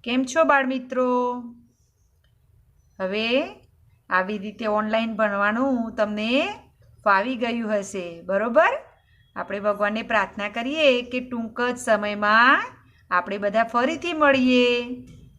કેમ છો બાળમિત્રો? હવે આવી રીતે ઓનલાઈન ભણવાનું તમને ફાવી ગયું હશે, બરોબર? આપણે ભગવાનને પ્રાર્થના કરીએ કે ટૂંક જ સમયમાં આપણે બધા ફરીથી મળીએ,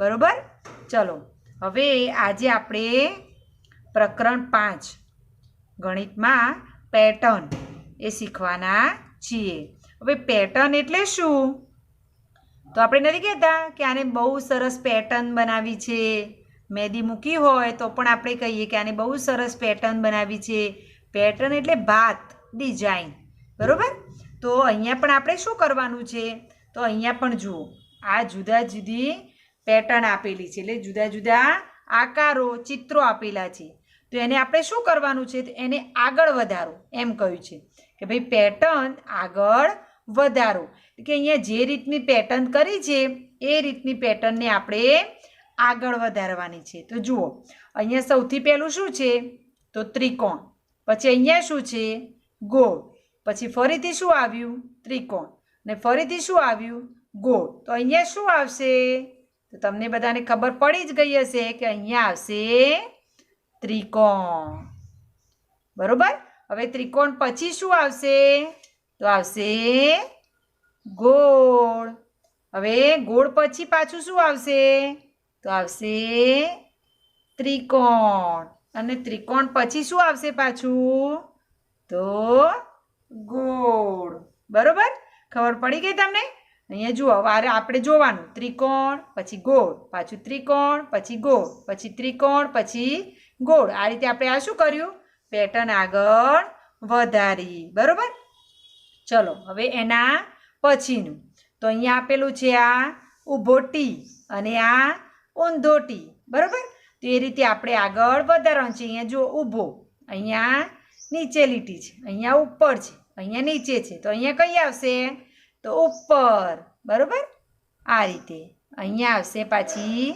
બરોબર? ચલો, હવે આજે આપણે પ્રકરણ 5 ગણિતમાં પેટર્ન એ શીખવાના છીએ. હવે પેટર્ન એટલે શું? તો આપણે નથી કહેતા કે આને બહુ સરસ પેટર્ન બનાવી છે, મહેંદી મૂકી હોય તો પણ આપણે કહીએ કે આને બહુ સરસ પેટર્ન બનાવી છે. પેટર્ન એટલે ભાત, ડિઝાઇન, બરોબર? તો અહીંયા પણ આપણે શું કરવાનું છે? તો અહીંયા પણ જુઓ, આ જુદા જુદી પેટર્ન આપેલી છે, એટલે જુદા જુદા આકારો, ચિત્રો આપેલા છે. તો એને આપણે શું કરવાનું છે? તો એને આગળ વધારો એમ કહ્યું છે કે ભાઈ પેટર્ન આગળ વધારો, કે અહીંયા જે રીતની પેટર્ન કરી છે એ રીતની પેટર્નને આપણે આગળ વધારવાની છે. તો જુઓ, અહીંયા સૌથી પહેલું શું છે? તો ત્રિકોણ. પછી અહીંયા શું છે? ગોળ. પછી ફરીથી શું આવ્યું? ત્રિકોણ. ને ફરીથી શું આવ્યું? ગોળ. તો અહીંયા શું આવશે? તો તમને બધાને ખબર પડી જ ગઈ હશે કે અહીંયા આવશે ત્રિકોણ, બરોબર? હવે ત્રિકોણ પછી શું આવશે? તો આવશે ગોળ. હવે ગોળ પછી પાછું શું આવશે? તો આવશે ત્રિકોણ. અને ત્રિકોણ પછી શું આવશે પાછું? તો ગોળ, બરોબર? ખબર પડી ગઈ તમને? અહીંયા જુઓ, વારે આપણે જોવાનું, ત્રિકોણ પછી ગોળ, પાછું ત્રિકોણ પછી ગોળ, પછી ત્રિકોણ પછી ગોળ. આ રીતે આપણે આ શું કર્યું? પેટર્ન આગળ વધારી, બરોબર? ચલો, હવે એના પછીનું તો અહીંયા આપેલું છે આ ઊભો ટી અને આ ઊંધો ટી, બરોબર? તો એ રીતે આપણે આગળ વધારવાનું છે. અહીંયા જો ઊભો, અહીંયા નીચે લીટી છે, અહીંયા ઉપર છે, અહીંયા નીચે છે, તો અહીંયા કઈ આવશે? તો ઉપર, બરોબર? આ રીતે અહીંયા આવશે પાછી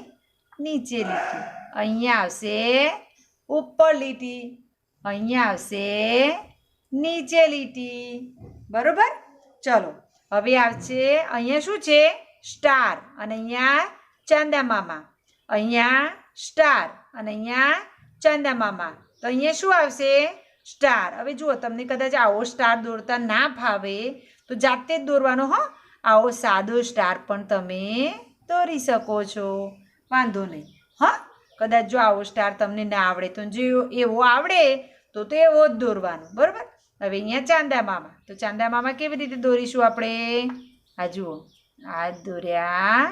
નીચે લીટી, અહીંયા આવશે ઉપર લીટી, અહીંયા આવશે નીચે લીટી, બરોબર? ચલો, હવે આવશે અહીંયા શું છે? સ્ટાર. અને અહીંયા ચાંદા મામા, અહીંયા સ્ટાર અને અહીંયા ચાંદા મામા. તો અહીંયા શું આવશે? સ્ટાર. હવે જુઓ, તમને કદાચ આવો સ્ટાર દોરતા ના ફાવે તો જાતે જ દોરવાનો, હો. આવો સાદો સ્ટાર પણ તમે દોરી શકો છો, વાંધો નહીં, હા. કદાચ જો આવો સ્ટાર તમને ના આવડે તો જે એવો આવડે તો એવો જ દોરવાનો, બરોબર? હવે અહીંયા ચાંદા મામા. તો ચાંદા મામા કેવી રીતે દોરીશું આપણે? આ જુઓ, આ દોર્યા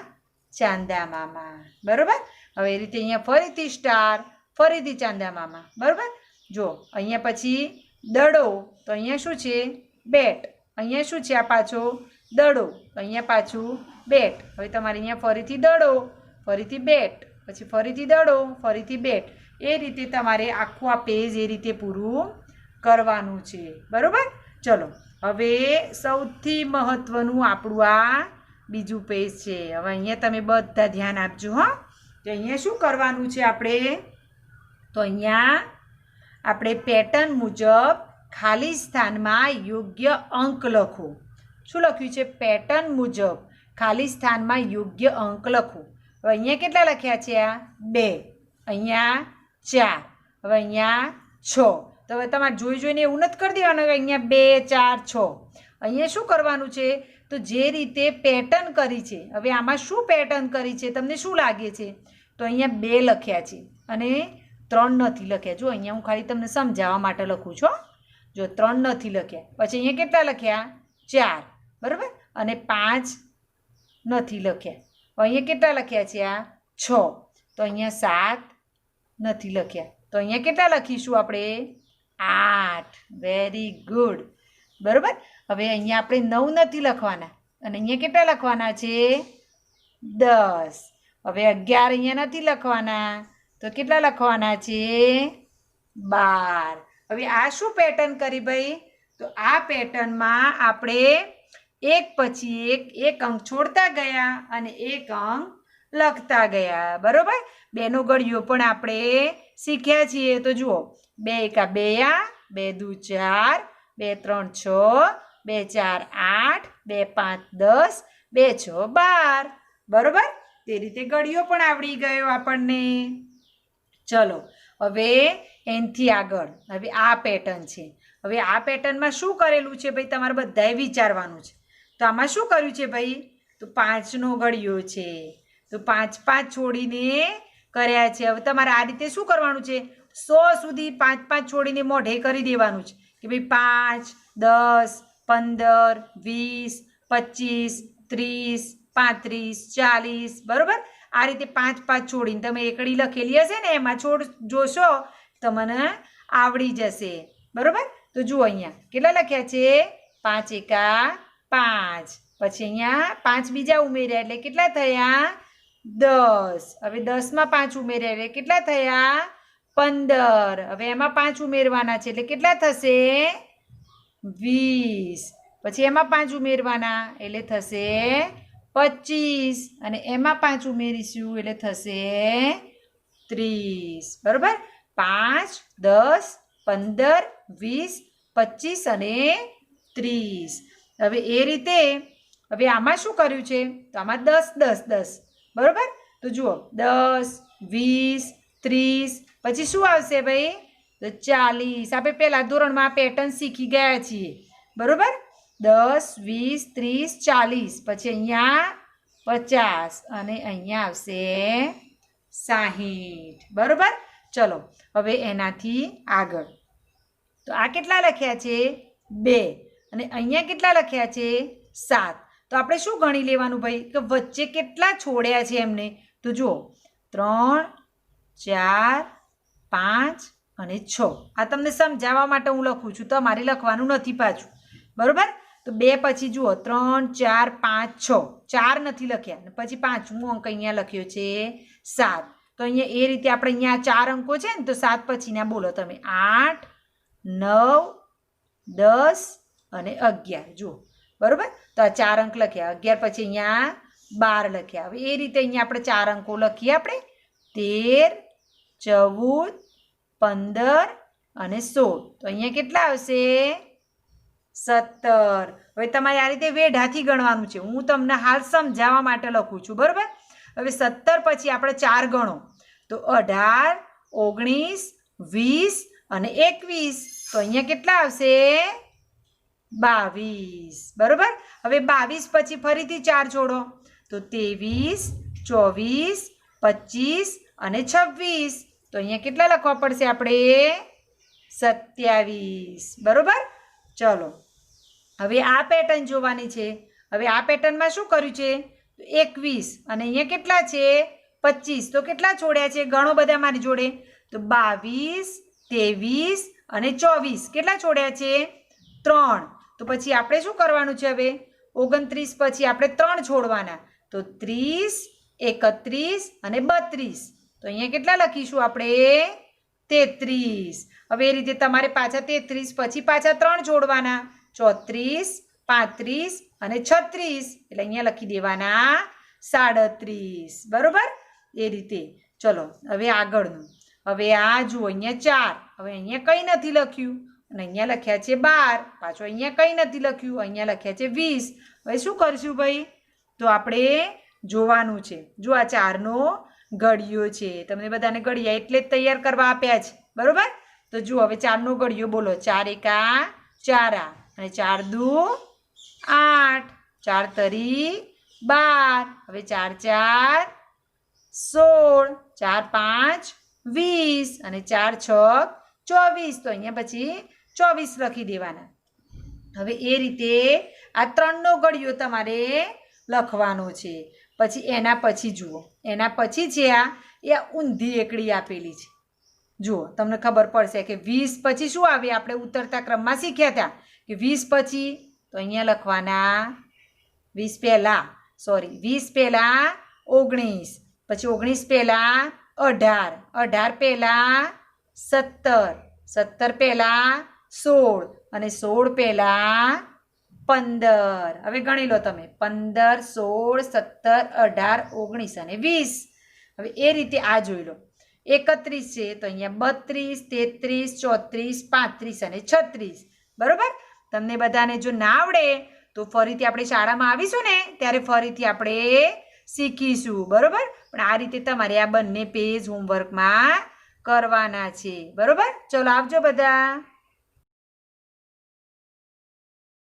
ચાંદા મામા, બરોબર? હવે એ રીતે અહીંયા ફરીથી સ્ટાર, ફરીથી ચાંદા મામા, બરોબર? જો અહીંયા પછી દડો, તો અહીંયા શું છે? બેટ. અહીંયા શું છે? આ પાછો દડો, અહીંયા પાછું બેટ. હવે તમારે અહીંયા ફરીથી દડો, ફરીથી બેટ, પછી ફરીથી દડો, ફરીથી બેટ. એ રીતે તમારે આખું આ પેજ એ રીતે પૂરું કરવાનું છે, બરોબર? ચલો, હવે સૌથી મહત્વનું આપણું આ બીજું પેજ છે. હવે અહીંયા તમે બધા ધ્યાન આપજો, હા. તો અહીંયા શું કરવાનું છે આપણે? તો અહીંયા આપણે પેટર્ન મુજબ ખાલી સ્થાનમાં યોગ્ય અંક લખો. શું લખ્યું છે? પેટર્ન મુજબ ખાલી સ્થાનમાં યોગ્ય અંક લખો. હવે અહીંયા કેટલા લખ્યા છે? આ 2, અહીંયા 4, હવે અહીંયા 6. તો હવે તમારે જોઈ જોઈને એવું નથી કરી દેવાનું કે અહીંયા 2, 4, 6. અહીંયા શું કરવાનું છે? તો જે રીતે પેટર્ન કરી છે, હવે આમાં શું પેટર્ન કરી છે તમને શું લાગે છે? તો અહીંયા 2 લખ્યા છે અને 3 નથી લખ્યા. જો અહીંયા હું ખાલી તમને સમજાવવા માટે લખું છું. જો 3 નથી લખ્યા. પછી અહીંયા કેટલા લખ્યા? 4, બરાબર? અને 5 નથી લખ્યા. અહીંયા કેટલા લખ્યા છે? આ 6. તો અહીંયા 7 નથી લખ્યા. તો અહીંયા કેટલા લખીશું આપણે? 8. વેરી ગુડ, બરાબર? હવે અહીંયા આપણે 9 નથી લખવાના અને અહીંયા કેટલા લખવાના છે? 10. હવે 11 અહીંયા નથી લખવાના, તો કેટલા લખવાના છે? 12. હવે આ શું પેટર્ન કરી ભાઈ? તો આ પેટર્નમાં આપણે એક પછી એક અંક છોડતા ગયા અને એક અંક લખતા ગયા, બરોબર? 2 નો ઘડિયો પણ આપણે શીખ્યા છીએ. તો જુઓ, 2 એકા 2, 2 દુ 4, 2 3 6, 2 4 8, 2 5 10, 2 6 12, બરોબર? તે રીતે ઘડિયો પણ આવડી ગયો આપણને. ચલો હવે એનથી આગળ હવે આ પેટર્ન છે. હવે આ પેટર્નમાં શું કરેલું છે ભાઈ તમારે બધાએ વિચારવાનું છે. તો આમાં શું કર્યું છે ભાઈ? તો 5નો ઘડિયો છે. તો 5 5 છોડીને કર્યા છે. હવે તમારે આ રીતે શું કરવાનું છે? 100 સુધી 5 5 છોડીને મોઢે કરી દેવાનું છે કે ભાઈ 5 10 15 20 25 30 35 40 બરોબર. આ રીતે 5 5 છોડીને તમે એકડી લખેલી હશે ને એમાં છોડ જોશો તમને આવડી જશે બરોબર. તો જુઓ અહીંયા કેટલા લખ્યા છે? 5 એકા 5, પછી અહીંયા 5 બીજા ઉમેર્યા એટલે કેટલા થયા? 10. હવે 10માં 5 ઉમેર્યા એટલે કેટલા થયા? 15. હવે એમાં 5 ઉમેરવાના છે એટલે કેટલા થશે? 20. પછી એમાં 5 ઉમેરવાના એટલે થશે 25 અને એમાં 5 ઉમેરીશું એટલે થશે 30 બરોબર. 5 10 15 20 25 અને 30. હવે એ રીતે હવે આમાં શું કર્યું છે? તો આમાં 10 10 10 બરોબર. તો જુઓ 10 20 30 પછી શું આવશે ભાઈ? તો 40. આપણે પહેલા ધોરણમાં આ પેટર્ન શીખી ગયા છીએ બરોબર. 10 20 30 40 પછી અહીંયા 50 અને અહીંયા આવશે 60 બરોબર. ચલો હવે એનાથી આગળ તો આ કેટલા લખ્યા છે? 2 અને અહીંયા કેટલા લખ્યા છે? 7. તો આપણે શું ગણી લેવાનું ભાઈ કે વચ્ચે કેટલા છોડ્યા છે એમને? તો જુઓ 3 4 5 અને 6. આ તમને સમજાવવા માટે હું લખું છું, તમારે લખવાનું નથી પાછું બરોબર. તો 2 પછી જુઓ 3 4 5 6 4 નથી લખ્યા પછી 5મો અંક અહીંયા લખ્યો છે 7. તો અહીંયા એ રીતે આપણે અહીંયા 4 અંકો છે ને તો 7 પછીના બોલો તમે 8 9 10 અને 11 જુઓ બરોબર. તો આ 4 અંક લખ્યા. 11 પછી અહીંયા 12 લખ્યા. હવે એ રીતે અહીંયા આપણે 4 અંકો લખીએ આપણે 13 14 15 અને 16. તો અહીંયા કેટલા આવશે? 17. હવે તમારે આ રીતે વેઢાથી ગણવાનું છે, હું તમને હાલ સમજાવવા માટે લખું છું બરોબર. હવે 17 પછી આપણે 4 ગણો તો 18 19 20 અને 21. તો અહીંયા કેટલા આવશે? 22 બરોબર. હવે 22 પછી ફરીથી 4 છોડો તો 23 24 25 અને 26. તો અહીંયા કેટલા લખવા પડશે આપણે? 27 બરોબર. ચલો હવે આ પેટર્ન જોવાની છે. હવે આ પેટર્નમાં શું કર્યું છે? 21 અને અહીંયા કેટલા છે? 25. તો કેટલા છોડ્યા છે? ઘણો બધા મારી જોડે. તો 22 23 અને 24 કેટલા છોડ્યા છે? 3. તો પછી આપણે શું કરવાનું છે? હવે 29 પછી આપણે 3 છોડવાના તો 30 31 અને 32. તો અહીંયા કેટલા લખીશું આપણે? 33. હવે એ રીતે તમારે પાછા 33 પછી પાછા 3 છોડવાના 34 35 અને 36. એટલે અહીંયા લખી દેવાના 37 બરોબર. એ રીતે ચલો હવે આગળનું. હવે આ જુઓ અહીંયા 4. હવે અહીંયા કંઈ નથી લખ્યું અને અહીંયા લખ્યા છે 12. પાછો અહીંયા કંઈ નથી લખ્યું, અહીંયા લખ્યા છે 20. હવે શું કરશું ભાઈ? તો આપણે જોવાનું છે. જો આ 4નો ઘડિયો છે. તમને બધાને ઘડિયા એટલે જ તૈયાર કરવા આપ્યા છે બરોબર. તો જુઓ હવે 4નો ઘડિયો બોલો. 4 એકા 4 અને 4 દુ 8, 4 તરી 12. હવે 4 4 16, 4 5 20 અને 4 6 24. તો અહીંયા પછી 24 લખી દેવાના. હવે એ રીતે આ 3નો ઘડિયો તમારે લખવાનો છે. પછી એના પછી જુઓ, એના પછી છે એ ઊંધી એકડી આપેલી છે. જુઓ તમને ખબર પડશે કે 20 પછી શું આવે? આપણે ઉતરતા ક્રમમાં શીખ્યા હતા કે 20 પછી તો અહીંયા લખવાના 20 પહેલાં 19, પછી 19 પહેલાં 18, 18 પહેલાં 17, 17 પહેલાં 16 અને 16 પહેલાં 15. હવે ગણી લો તમે 15 16 17 18 19 અને 20. હવે એ રીતે આ જોઈ લો. 31 છે તો અહીંયા 32 33 34 35 અને 36 બરોબર. તમને બધાને જો ના આવડે તો ફરીથી આપણે શાળામાં આવીશું ને ત્યારે ફરીથી આપણે શીખીશું બરોબર. પણ આ રીતે તમારે આ બંને પેજ હોમવર્કમાં કરવાના છે બરોબર. ચલો આવજો બધા.